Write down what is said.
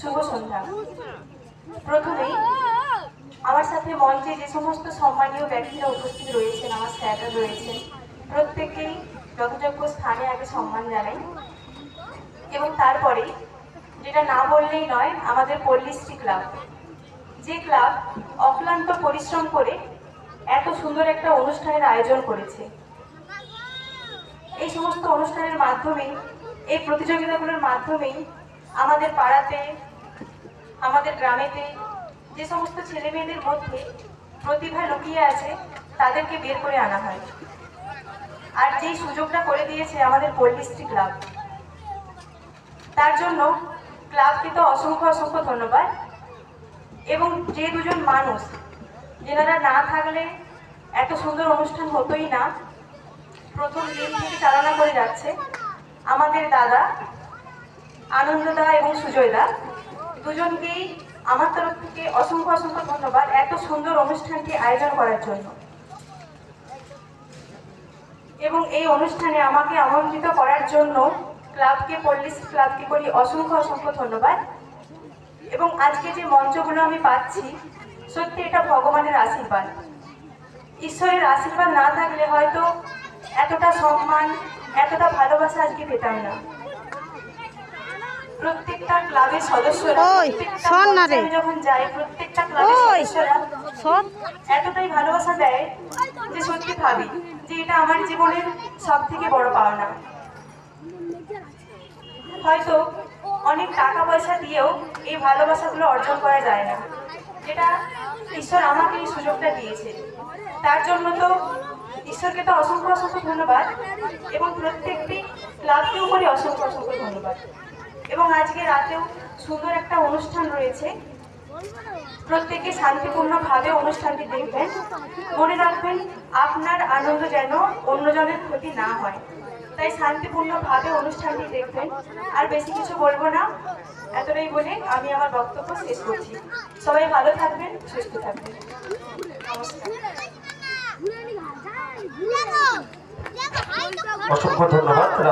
শুভ সন্ধ্যা। প্রথমেই আমার সাথে মঞ্চে যে সমস্ত সম্মানীয় ব্যক্তিরা উপস্থিত রয়েছেন, আমার স্যাররা রয়েছেন, প্রত্যেকেই যথাযোগ্য স্থানে আগে সম্মান জানাই। এবং তারপরেই যেটা না বললেই নয়, আমাদের পল্লীশ্রী ক্লাব, যে ক্লাব অক্লান্ত পরিশ্রম করে এত সুন্দর একটা অনুষ্ঠানের আয়োজন করেছে। এই সমস্ত অনুষ্ঠানের মাধ্যমেই, এই প্রতিযোগিতাগুলোর মাধ্যমেই আমাদের পাড়াতে, আমাদের গ্রামেতে যে সমস্ত ছেলে মেয়েদের মধ্যে প্রতিভা লুকিয়ে আছে তাদেরকে বের করে আনা হয়। আর যেই সুযোগটা করে দিয়েছে আমাদের পল্লীশ্রী ক্লাব, তার জন্য ক্লাবকে তো অসংখ্য অসংখ্য ধন্যবাদ। এবং যে দুজন মানুষ, যেনারা না থাকলে এত সুন্দর অনুষ্ঠান হতোই না, প্রথম দিন থেকে চালনা করে যাচ্ছে, আমাদের দাদা আনন্দদা এবং সুজয়দা, দুজনকেই আমার তরফ থেকে অসংখ্য অসংখ্য ধন্যবাদ এত সুন্দর অনুষ্ঠানটি আয়োজন করার জন্য। এবং এই অনুষ্ঠানে আমাকে আমন্ত্রিত করার জন্য ক্লাবকে, পল্লীশ্রী ক্লাবকে করি অসংখ্য অসংখ্য ধন্যবাদ। এবং আজকে যে মঞ্চগুলো আমি পাচ্ছি, সত্যি এটা ভগবানের আশীর্বাদ। ঈশ্বরের আশীর্বাদ না থাকলে হয়তো এতটা সম্মান, এতটা ভালোবাসা আজকে পেতাম না। প্রত্যেকটা ক্লাবের সদস্যরা, যখন যাই, প্রত্যেকটা ক্লাবের সদস্যরা এতটাই ভালোবাসা দেয় যে সত্যি ভাবি যে এটা আমার জীবনের সব থেকে বড় পাওনা। হয়তো অনেক টাকা পয়সা দিয়েও এই ভালোবাসাগুলো অর্জন করা যায় না, যেটা ঈশ্বর আমাকে এই সুযোগটা দিয়েছে। তার জন্য তো ঈশ্বরকে তো অসংখ্য অসংখ্য ধন্যবাদ, এবং প্রত্যেকটি ক্লাবকেও করি অসংখ্য অসংখ্য ধন্যবাদ। এবং আজকে রাতেও সুন্দর একটা অনুষ্ঠান রয়েছে, প্রত্যেকে শান্তিপূর্ণভাবে অনুষ্ঠানটি দেখবেন। মনে রাখবেন, আপনার আনন্দ যেন অন্যজনের ক্ষতি না হয়, তাই শান্তিপূর্ণভাবে অনুষ্ঠানটি দেখবেন। আর বেশি কিছু বলবো না, এতটাই বলে আমি আমার বক্তব্য শেষ করছি। সবাই ভালো থাকবেন, সুস্থ থাকবেন। নমস্কার। অসংখ্য ধন্যবাদ।